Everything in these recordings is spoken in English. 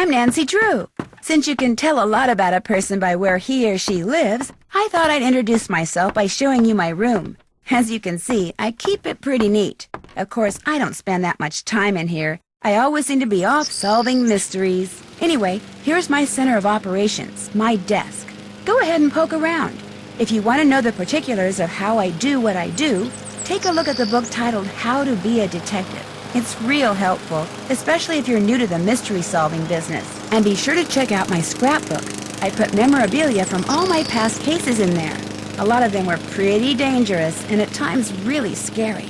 I'm Nancy Drew. Since you can tell a lot about a person by where he or she lives, I thought I'd introduce myself by showing you my room. As you can see, I keep it pretty neat. Of course, I don't spend that much time in here. I always seem to be off solving mysteries. Anyway, here's my center of operations, my desk. Go ahead and poke around. If you want to know the particulars of how I do what I do, take a look at the book titled How to Be a Detective. It's real helpful, especially if you're new to the mystery-solving business. And be sure to check out my scrapbook. I put memorabilia from all my past cases in there. A lot of them were pretty dangerous and at times really scary.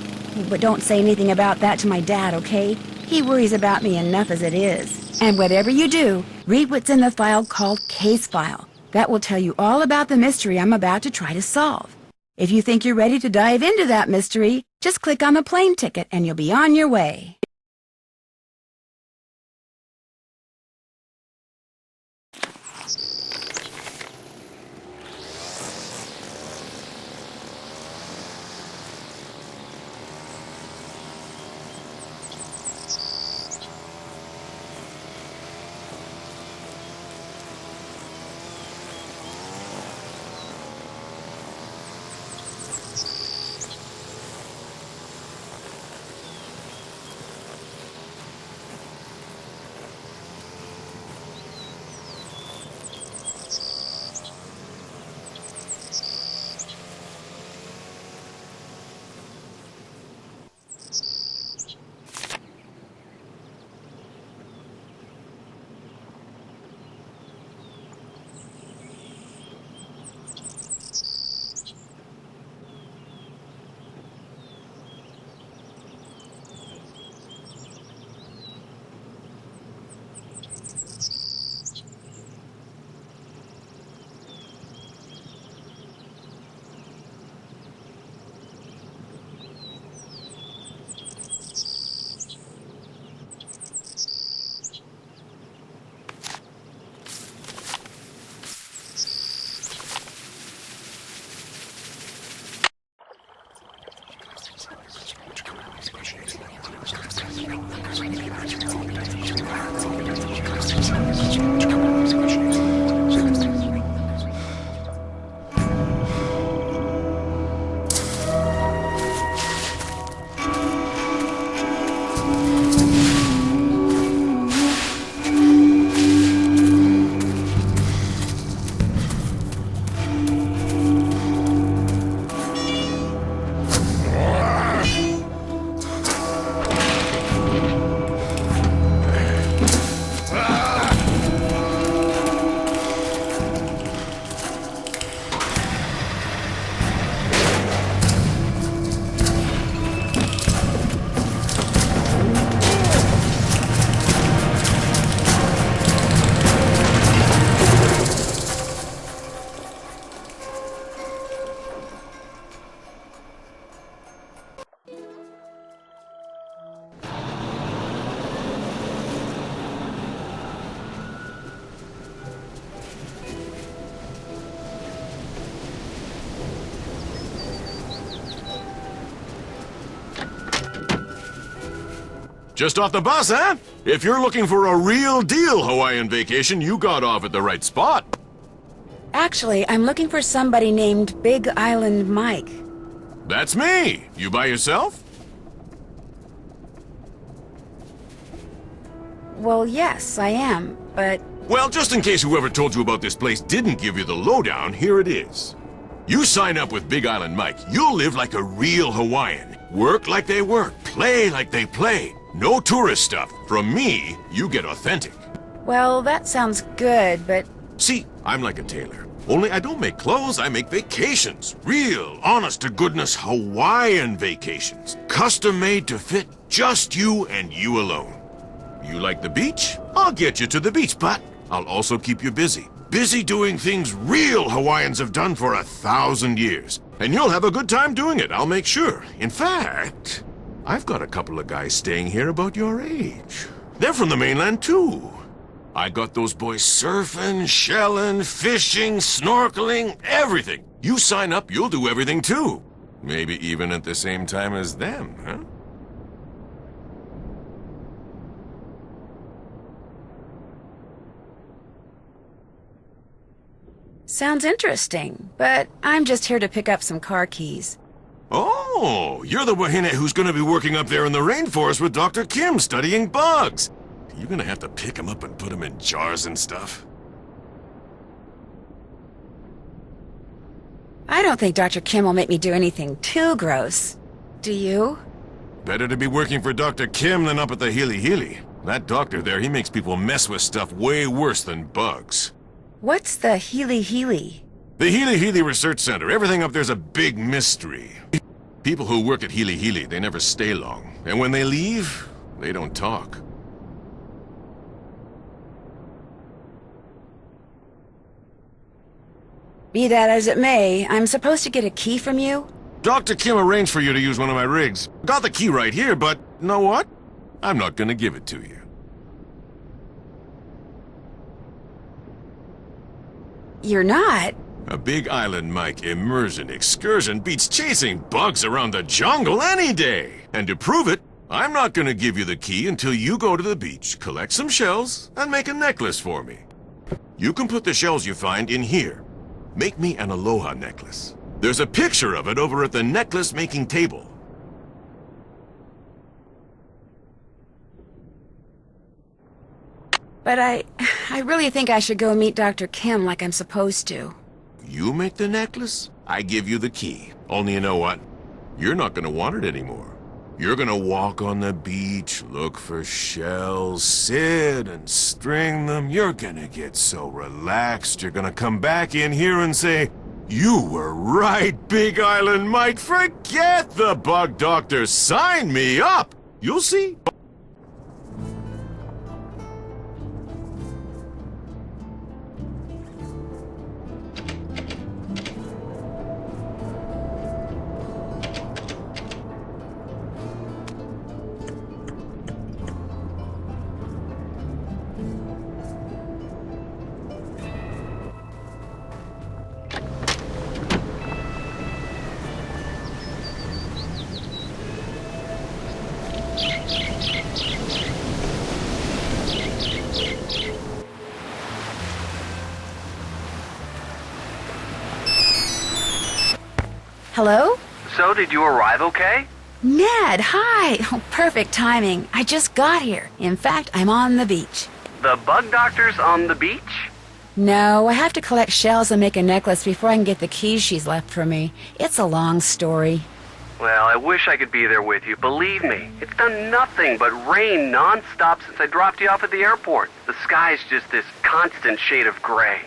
But don't say anything about that to my dad, okay? He worries about me enough as it is. And whatever you do, read what's in the file called Case File. That will tell you all about the mystery I'm about to try to solve. If you think you're ready to dive into that mystery, just click on the plane ticket and you'll be on your way. Just off the bus, huh? If you're looking for a real deal Hawaiian vacation, you got off at the right spot. Actually, I'm looking for somebody named Big Island Mike. That's me. You by yourself? Well, yes, I am, but... Well, just in case whoever told you about this place didn't give you the lowdown, here it is. You sign up with Big Island Mike, you'll live like a real Hawaiian. Work like they work, play like they play. No tourist stuff. From me, you get authentic. Well, that sounds good, but... See, I'm like a tailor. Only I don't make clothes, I make vacations. Real, honest-to-goodness Hawaiian vacations. Custom-made to fit just you and you alone. You like the beach? I'll get you to the beach, but I'll also keep you busy. Busy doing things real Hawaiians have done for 1,000 years. And you'll have a good time doing it, I'll make sure. In fact, I've got a couple of guys staying here about your age. They're from the mainland, too. I got those boys surfing, shelling, fishing, snorkeling, everything. You sign up, you'll do everything, too. Maybe even at the same time as them, huh? Sounds interesting, but I'm just here to pick up some car keys. Oh, you're the wahine who's gonna be working up there in the rainforest with Dr. Kim studying bugs. You're gonna have to pick them up and put them in jars and stuff. I don't think Dr. Kim will make me do anything too gross. Do you? Better to be working for Dr. Kim than up at the Healy Healy. That doctor there, he makes people mess with stuff way worse than bugs. What's the Healy Healy? The Healy Healy Research Center, everything up there's a big mystery. People who work at Healy Healy, they never stay long. And when they leave, they don't talk. Be that as it may, I'm supposed to get a key from you? Dr. Kim arranged for you to use one of my rigs. Got the key right here, but you know what? I'm not gonna give it to you. You're not? A Big Island Mike immersion excursion beats chasing bugs around the jungle any day. And to prove it, I'm not gonna give you the key until you go to the beach, collect some shells, and make a necklace for me. You can put the shells you find in here. Make me an aloha necklace. There's a picture of it over at the necklace making table. But I really think I should go meet Dr. Kim like I'm supposed to. You make the necklace, I give you the key. Only you know what? You're not gonna want it anymore. You're gonna walk on the beach, look for shells, sit and string them. You're gonna get so relaxed, you're gonna come back in here and say, "You were right, Big Island Mike. Forget the bug doctor. Sign me up." You'll see. Hello? So, did you arrive okay? Ned, hi! Oh, perfect timing. I just got here. In fact, I'm on the beach. The bug doctor's on the beach? No, I have to collect shells and make a necklace before I can get the keys she's left for me. It's a long story. Well, I wish I could be there with you. Believe me, it's done nothing but rain non-stop since I dropped you off at the airport. The sky's just this constant shade of gray.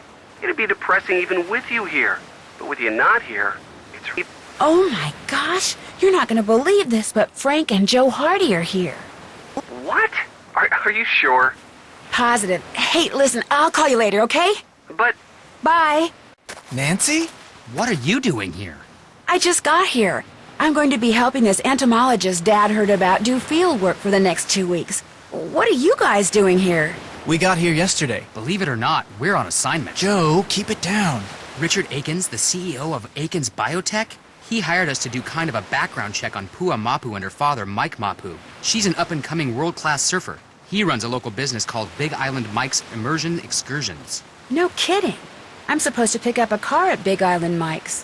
It'd be depressing even with you here. But with you not here, it's... Oh my gosh, you're not going to believe this, but Frank and Joe Hardy are here. What? Are you sure? Positive. Hey, listen, I'll call you later, okay? But... Bye. Nancy? What are you doing here? I just got here. I'm going to be helping this entomologist Dad heard about do field work for the next 2 weeks. What are you guys doing here? We got here yesterday. Believe it or not, we're on assignment. Joe, keep it down. Richard Akins, the CEO of Akins Biotech, he hired us to do kind of a background check on Pua Mapu and her father, Mike Mapu. She's an up-and-coming world-class surfer. He runs a local business called Big Island Mike's Immersion Excursions. No kidding. I'm supposed to pick up a car at Big Island Mike's.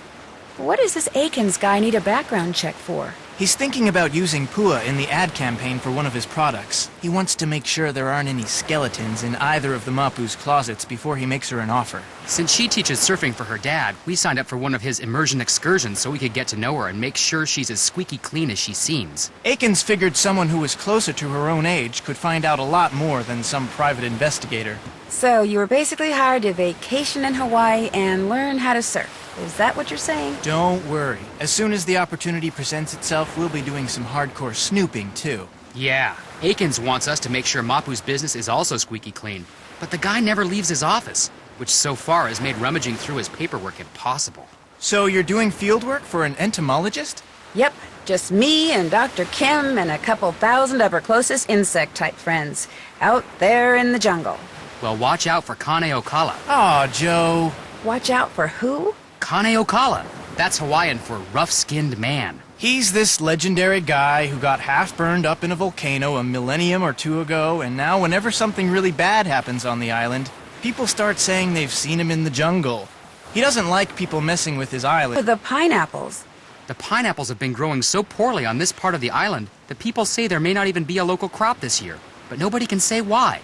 What does this Akins guy need a background check for? He's thinking about using Pua in the ad campaign for one of his products. He wants to make sure there aren't any skeletons in either of the Mapu's closets before he makes her an offer. Since she teaches surfing for her dad, we signed up for one of his immersion excursions so we could get to know her and make sure she's as squeaky clean as she seems. Akins figured someone who was closer to her own age could find out a lot more than some private investigator. So you were basically hired to vacation in Hawaii and learn how to surf. Is that what you're saying? Don't worry. As soon as the opportunity presents itself, we'll be doing some hardcore snooping, too. Yeah, Akins wants us to make sure Mapu's business is also squeaky clean. But the guy never leaves his office, which so far has made rummaging through his paperwork impossible. So you're doing field work for an entomologist? Yep, just me and Dr. Kim and a couple thousand of her closest insect-type friends out there in the jungle. Well, watch out for Kane Okala. Aw, Joe. Watch out for who? Kane Okala. That's Hawaiian for rough-skinned man. He's this legendary guy who got half burned up in a volcano a millennium or two ago, and now whenever something really bad happens on the island, people start saying they've seen him in the jungle. He doesn't like people messing with his For island. the pineapples. The pineapples have been growing so poorly on this part of the island that people say there may not even be a local crop this year. But nobody can say why.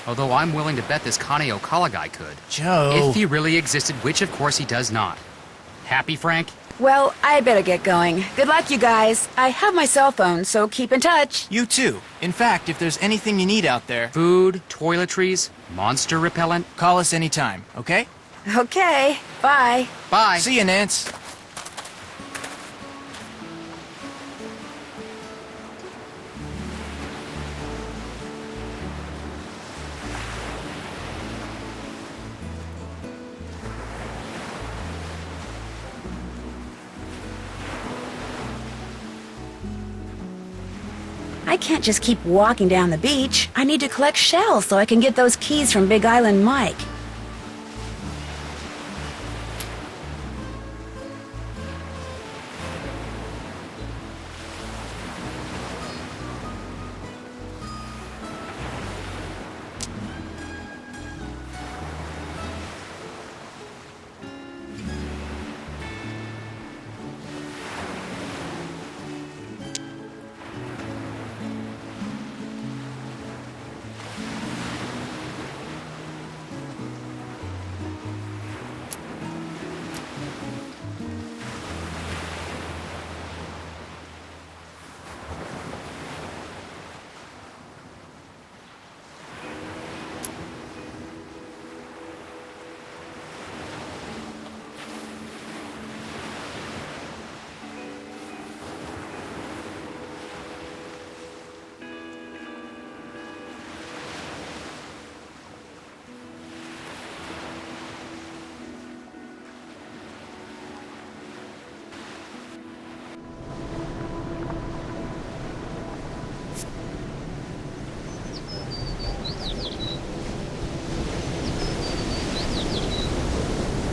Although I'm willing to bet this Kane Okala guy could. Joe. If he really existed, which of course he does not. Happy, Frank? Well, I better get going. Good luck, you guys. I have my cell phone, so keep in touch. You too. In fact, if there's anything you need out there, Food, toiletries, monster repellent. call us anytime, okay? Okay, bye. Bye. See you, Nance. I can't just keep walking down the beach. I need to collect shells so I can get those keys from Big Island Mike.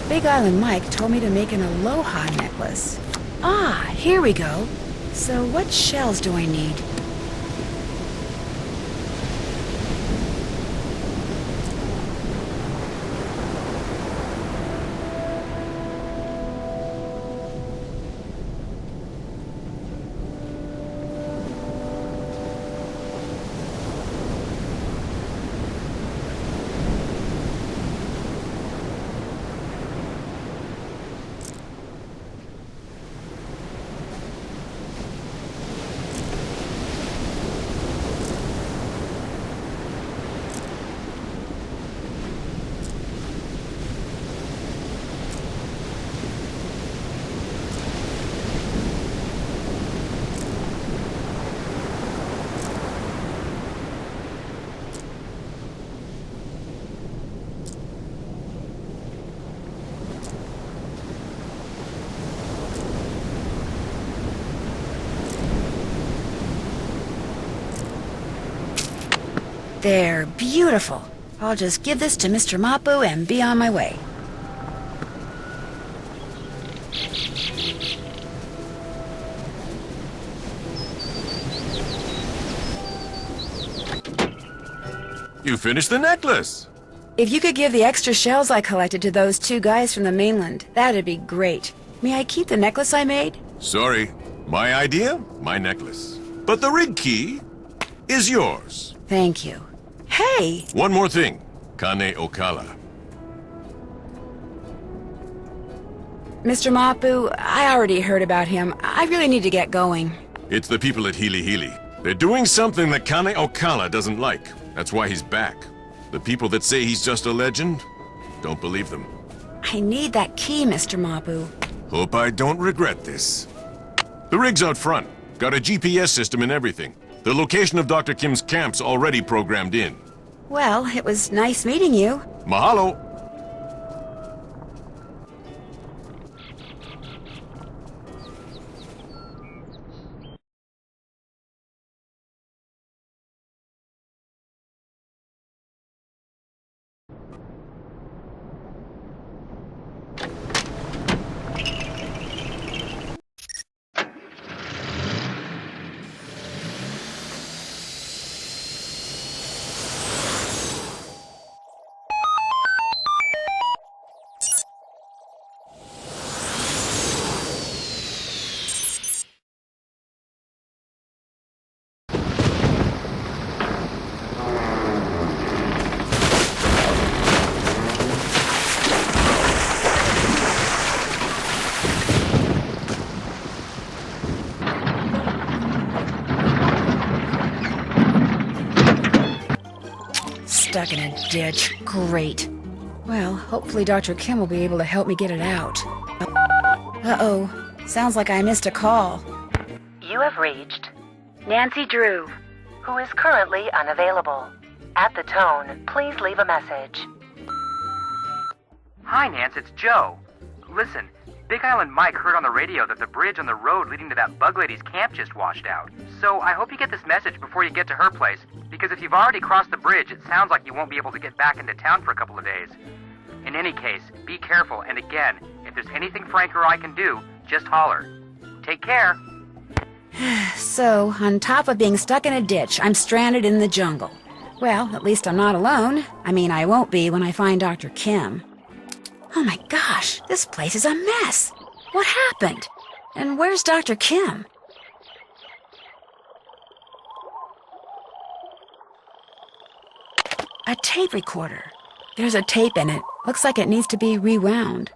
Big Island Mike told me to make an aloha necklace. Ah, here we go. So what shells do I need? They're beautiful. I'll just give this to Mr. Mapu and be on my way. You finished the necklace. If you could give the extra shells I collected to those two guys from the mainland, that'd be great. May I keep the necklace I made? Sorry. My idea, my necklace. But the rig key is yours. Thank you. Hey! One more thing. Kane Okala. Mr. Mapu, I already heard about him. I really need to get going. It's the people at Hili Hili. They're doing something that Kane Okala doesn't like. That's why he's back. The people that say he's just a legend, don't believe them. I need that key, Mr. Mapu. Hope I don't regret this. The rig's out front. Got a GPS system and everything. The location of Dr. Kim's camp's already programmed in. Well, it was nice meeting you. Mahalo! stuck in a ditch. Great. Well, hopefully Dr. Kim will be able to help me get it out. Uh-oh. Sounds like I missed a call. You have reached Nancy Drew, who is currently unavailable. At the tone, please leave a message. Hi, Nance, it's Joe. Listen, Big Island Mike heard on the radio that the bridge on the road leading to that bug lady's camp just washed out. So I hope you get this message before you get to her place, because if you've already crossed the bridge, it sounds like you won't be able to get back into town for a couple of days. In any case, be careful, and again, if there's anything Frank or I can do, just holler. Take care. So, on top of being stuck in a ditch, I'm stranded in the jungle. Well, at least I'm not alone. I mean, I won't be when I find Dr. Kim. Oh my gosh, this place is a mess. What happened? And where's Dr. Kim? A tape recorder. There's a tape in it. Looks like it needs to be rewound.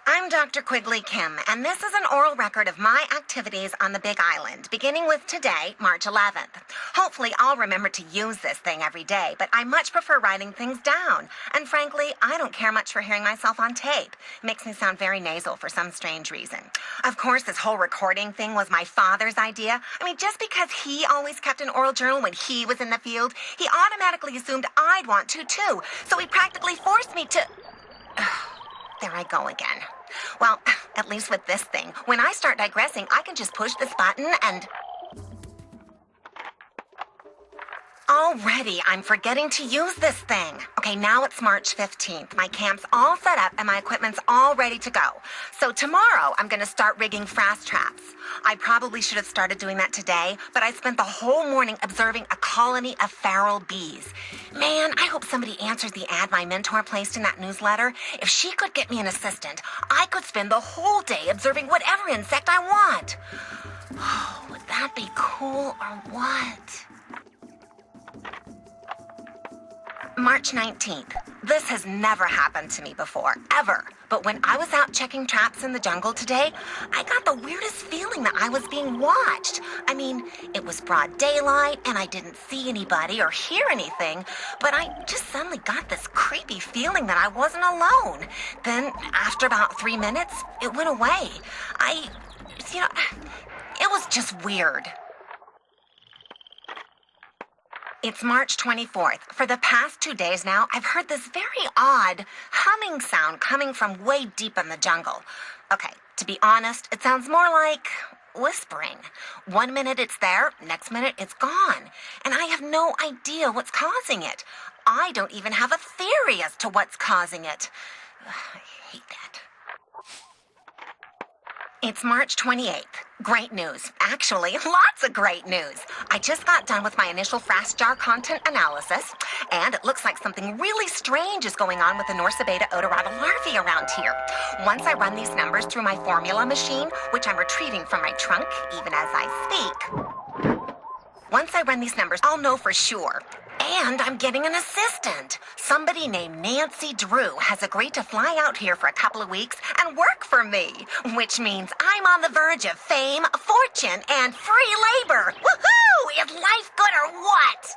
I'm Dr. Quigley Kim, and this is an oral record of my activities on the Big Island, beginning with today, March 11th. Hopefully, I'll remember to use this thing every day, but I much prefer writing things down. And frankly, I don't care much for hearing myself on tape. It makes me sound very nasal for some strange reason. Of course, this whole recording thing was my father's idea. I mean, just because he always kept an oral journal when he was in the field, he automatically assumed I'd want to, too. So he practically forced me to... There I go again. Well, at least with this thing, when I start digressing, I can just push this button and... Already, I'm forgetting to use this thing. Okay, now it's March 15th. My camp's all set up and my equipment's all ready to go. So tomorrow, I'm gonna start rigging fast traps. I probably should have started doing that today, but I spent the whole morning observing a colony of feral bees. Man, I hope somebody answers the ad my mentor placed in that newsletter. If she could get me an assistant, I could spend the whole day observing whatever insect I want. Oh, would that be cool or what? March 19th. This has never happened to me before, ever. But when I was out checking traps in the jungle today, I got the weirdest feeling that I was being watched. I mean, it was broad daylight, and I didn't see anybody or hear anything, but I just suddenly got this creepy feeling that I wasn't alone. Then, after about 3 minutes, it went away. It was just weird. It's March 24th. For the past 2 days now, I've heard this very odd humming sound coming from way deep in the jungle. Okay, to be honest, it sounds more like whispering. 1 minute it's there, next minute it's gone. And I have no idea what's causing it. I don't even have a theory as to what's causing it. I hate that. It's March 28th. Great news. Actually, lots of great news. I just got done with my initial fast jar content analysis, and it looks like something really strange is going on with the Norsa beta odorata larvae around here. Once I run these numbers through my formula machine, which I'm retrieving from my trunk even as I speak, once I run these numbers, I'll know for sure. And I'm getting an assistant. Somebody named Nancy Drew has agreed to fly out here for a couple of weeks and work for me, which means I'm on the verge of fame, fortune, and free labor. Woohoo! Is life good or what?